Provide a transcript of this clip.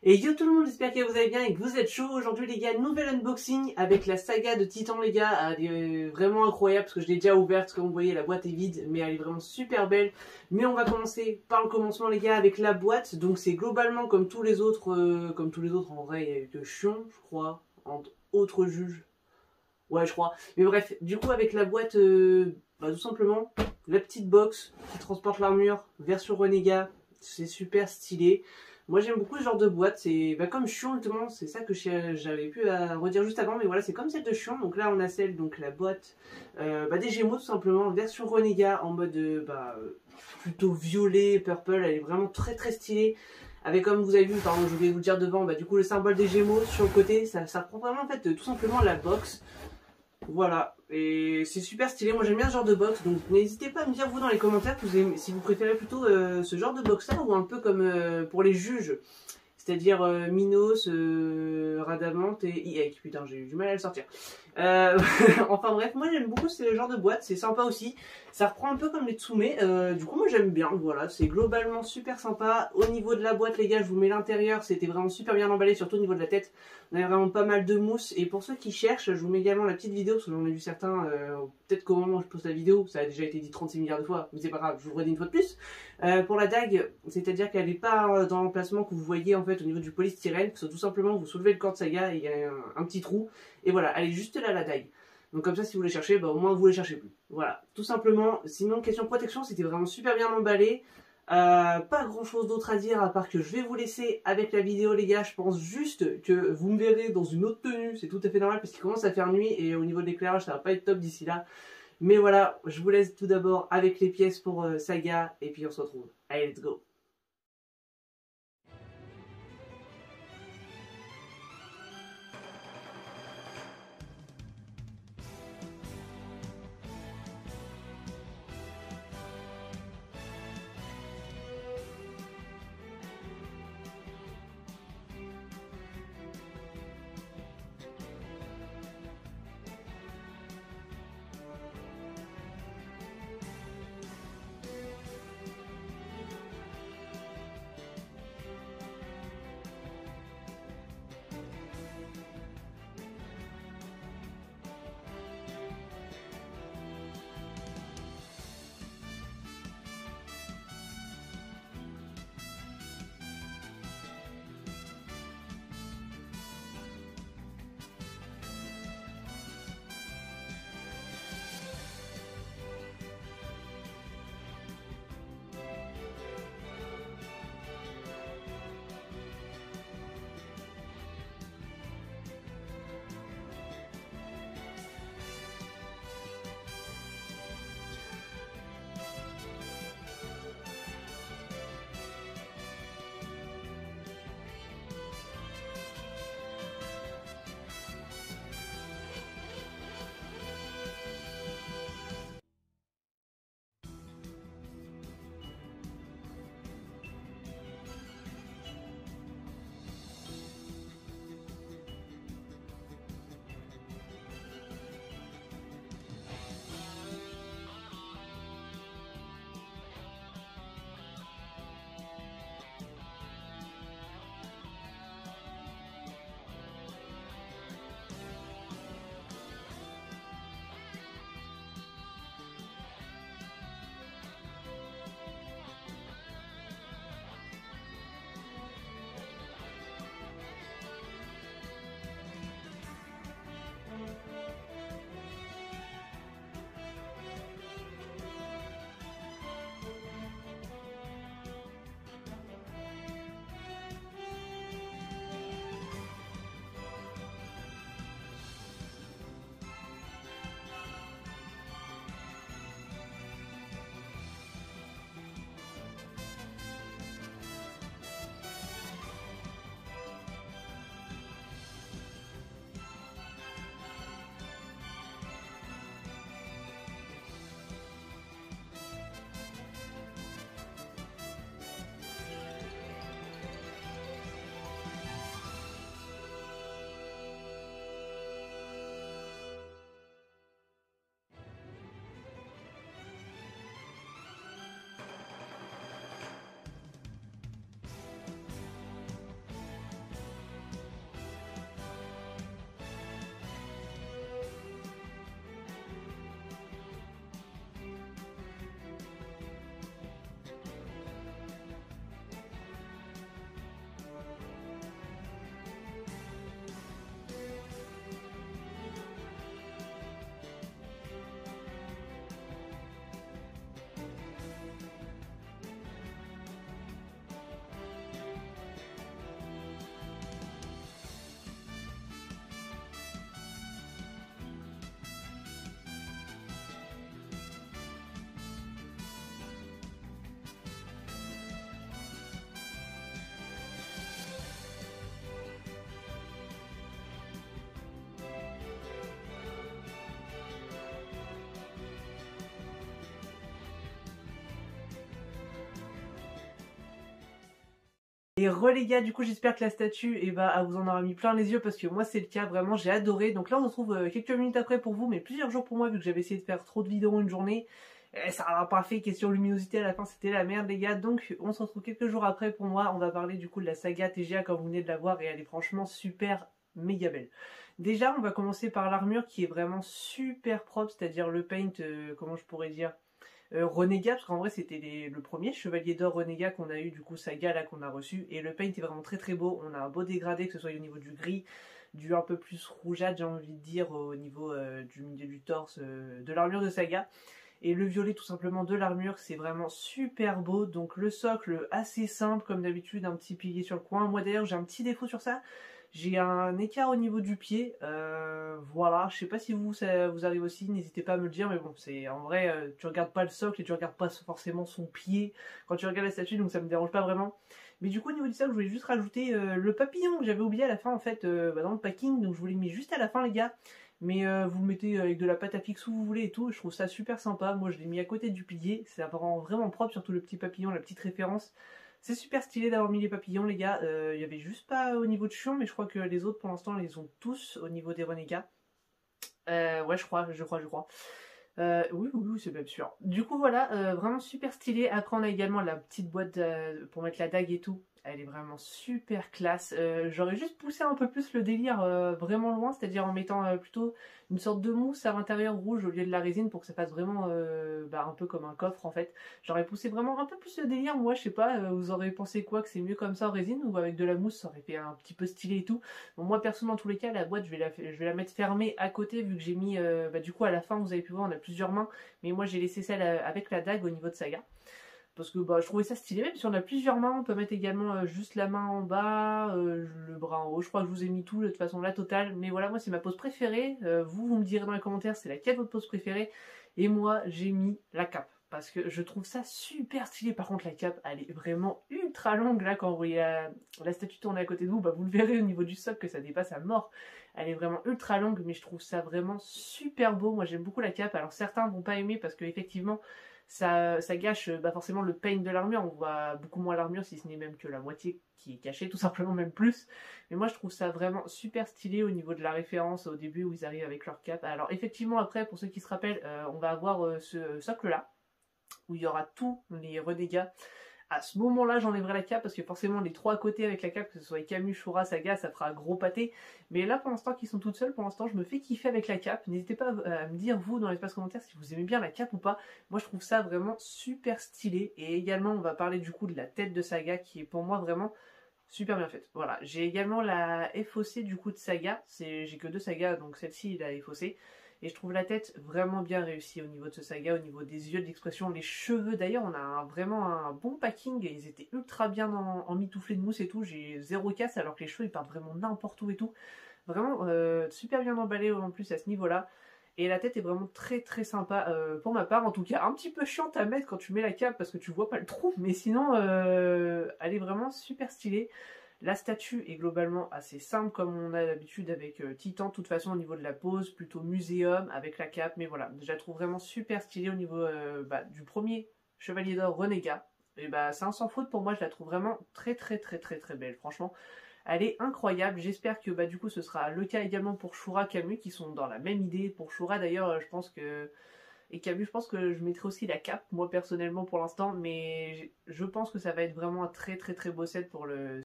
Et yo tout le monde, j'espère que vous allez bien et que vous êtes chaud. Aujourd'hui les gars, nouvel unboxing avec la saga de Titan les gars. Elle est vraiment incroyable parce que je l'ai déjà ouverte, comme vous voyez la boîte est vide mais elle est vraiment super belle. Mais on va commencer par le commencement les gars avec la boîte. Donc c'est globalement comme tous les autres en vrai il y a eu que Chion je crois, entre autres juges. Ouais je crois. Mais bref, du coup avec la boîte, tout simplement la petite box qui transporte l'armure, version Renégat, c'est super stylé. Moi j'aime beaucoup ce genre de boîte, c'est comme Chion justement, c'est ça que j'avais pu redire juste avant, mais voilà c'est comme celle de Chion. Donc là on a celle, donc la boîte des Gémeaux tout simplement, version Renégat en mode plutôt violet, purple, elle est vraiment très très stylée. Avec comme vous avez vu, pardon je voulais vous le dire devant, du coup le symbole des Gémeaux sur le côté, ça reprend vraiment en fait tout simplement la box. Voilà, et c'est super stylé, moi j'aime bien ce genre de box, donc n'hésitez pas à me dire vous dans les commentaires si vous préférez plutôt ce genre de box là ou un peu comme pour les juges, c'est-à-dire Minos, Radamante et Ike, putain j'ai eu du mal à le sortir. Enfin bref, moi j'aime beaucoup ce genre de boîte, c'est sympa aussi, ça reprend un peu comme les Tsume, du coup moi j'aime bien, voilà, c'est globalement super sympa. Au niveau de la boîte les gars, je vous mets l'intérieur, c'était vraiment super bien emballé, surtout au niveau de la tête, on avait vraiment pas mal de mousse, et pour ceux qui cherchent, je vous mets également la petite vidéo, parce que j'en ai vu certains, peut-être qu'au moment où je poste la vidéo, ça a déjà été dit 36 milliards de fois, mais c'est pas grave, je vous le redis une fois de plus. Pour la dague, c'est-à-dire qu'elle n'est pas dans l'emplacement que vous voyez en fait au niveau du polystyrène, parce que tout simplement vous soulevez le corps de Saga et il y a un petit trou, et voilà, elle est juste là la dague. Donc comme ça si vous les cherchez, au moins vous les cherchez plus. Voilà, tout simplement. Sinon question protection, c'était vraiment super bien emballé. Pas grand chose d'autre à dire à part que je vais vous laisser avec la vidéo les gars. Je pense juste que vous me verrez dans une autre tenue, c'est tout à fait normal parce qu'il commence à faire nuit et au niveau de l'éclairage ça va pas être top d'ici là. Mais voilà, je vous laisse tout d'abord avec les pièces pour Saga et puis on se retrouve. Allez, let's go. Et les gars, du coup j'espère que la statue, elle vous en aura mis plein les yeux parce que moi c'est le cas, vraiment j'ai adoré. Donc là on se retrouve quelques minutes après pour vous, mais plusieurs jours pour moi vu que j'avais essayé de faire trop de vidéos en une journée. Et ça n'a pas fait, question luminosité à la fin c'était la merde les gars. Donc on se retrouve quelques jours après pour moi, on va parler du coup de la saga TGA comme vous venez de la voir et elle est franchement super méga belle. Déjà on va commencer par l'armure qui est vraiment super propre, c'est-à-dire le paint, comment je pourrais dire, Renégat, parce qu'en vrai c'était le premier chevalier d'or Renégat qu'on a eu, du coup saga là qu'on a reçu, et le paint est vraiment très très beau. On a un beau dégradé, que ce soit au niveau du gris, du un peu plus rougeâtre j'ai envie de dire, au niveau du milieu du torse, de l'armure de saga, et le violet tout simplement de l'armure, c'est vraiment super beau. Donc le socle assez simple comme d'habitude, un petit pilier sur le coin. Moi d'ailleurs j'ai un petit défaut sur ça, j'ai un écart au niveau du pied, voilà, je sais pas si ça vous arrive aussi, n'hésitez pas à me le dire, mais bon, c'est en vrai, tu regardes pas le socle et tu regardes pas forcément son pied quand tu regardes la statue, donc ça me dérange pas vraiment. Mais du coup, au niveau du socle, je voulais juste rajouter le papillon que j'avais oublié à la fin, en fait, dans le packing, donc je vous l'ai mis juste à la fin, les gars. Mais vous le mettez avec de la pâte à fixe où vous voulez et tout, je trouve ça super sympa. Moi, je l'ai mis à côté du pilier, c'est vraiment propre, surtout le petit papillon, la petite référence. C'est super stylé d'avoir mis les papillons les gars, il y avait juste pas au niveau de Chion, mais je crois que les autres pour l'instant ils ont tous au niveau des renégats. Ouais je crois. Oui, c'est même sûr. Du coup voilà, vraiment super stylé. Après on a également la petite boîte pour mettre la dague et tout. Elle est vraiment super classe. J'aurais juste poussé un peu plus le délire vraiment loin, c'est-à-dire en mettant plutôt une sorte de mousse à l'intérieur rouge au lieu de la résine pour que ça fasse vraiment un peu comme un coffre en fait. J'aurais poussé vraiment un peu plus le délire, moi je sais pas, vous aurez pensé quoi, que c'est mieux comme ça en résine ou avec de la mousse ça aurait fait un petit peu stylé et tout. Bon moi perso dans tous les cas la boîte je vais la mettre fermée à côté vu que j'ai mis, du coup à la fin vous avez pu voir on a plusieurs mains, mais moi j'ai laissé celle avec la dague au niveau de saga. Parce que je trouvais ça stylé, même si on a plusieurs mains, on peut mettre également juste la main en bas, le bras en haut. Je crois que je vous ai mis tout de toute façon la totale. Mais voilà, moi c'est ma pose préférée. Vous me direz dans les commentaires c'est laquelle votre pose préférée. Et moi j'ai mis la cape. Parce que je trouve ça super stylé. Par contre la cape elle est vraiment ultra longue. Là quand vous voyez la statue tourner à côté de vous, vous le verrez au niveau du socle que ça dépasse à mort. Elle est vraiment ultra longue mais je trouve ça vraiment super beau. Moi j'aime beaucoup la cape. Alors certains vont pas aimer parce que effectivement ça gâche forcément le paint de l'armure, on voit beaucoup moins l'armure si ce n'est même que la moitié qui est cachée, tout simplement même plus. Mais moi je trouve ça vraiment super stylé au niveau de la référence au début où ils arrivent avec leur cape. Alors effectivement après pour ceux qui se rappellent, on va avoir ce socle là, où il y aura tous les renégats. À ce moment-là, j'enlèverai la cape parce que forcément les trois à côté avec la cape, que ce soit Camus, Shura, Saga, ça fera un gros pâté. Mais là, pour l'instant, qu'ils sont toutes seules, pour l'instant, je me fais kiffer avec la cape. N'hésitez pas à me dire, vous, dans l'espace commentaire, si vous aimez bien la cape ou pas. Moi, je trouve ça vraiment super stylé. Et également, on va parler du coup de la tête de Saga, qui est pour moi vraiment super bien faite. Voilà, j'ai également la FOC du coup de Saga. J'ai que deux Sagas, donc celle-ci, la FOC. Et je trouve la tête vraiment bien réussie au niveau de ce saga, au niveau des yeux, de l'expression, les cheveux. D'ailleurs, on a vraiment un bon packing. Et ils étaient ultra bien en mitouflé de mousse et tout. J'ai zéro casse alors que les cheveux ils partent vraiment n'importe où et tout. Vraiment super bien emballé en plus à ce niveau-là. Et la tête est vraiment très très sympa pour ma part. En tout cas, un petit peu chiante à mettre quand tu mets la cape parce que tu vois pas le trou. Mais sinon, elle est vraiment super stylée. La statue est globalement assez simple comme on a l'habitude avec Titan, de toute façon au niveau de la pose, plutôt muséum avec la cape, mais voilà, je la trouve vraiment super stylée au niveau du premier Chevalier d'Or Renégat, et c'est un sans faute pour moi, je la trouve vraiment très très très très très belle, franchement, elle est incroyable, j'espère que du coup ce sera le cas également pour Shura, Camus qui sont dans la même idée. Pour Shura d'ailleurs je pense que... Et Camus, je pense que je mettrai aussi la cape, moi personnellement pour l'instant, mais je pense que ça va être vraiment un très très très beau set pour le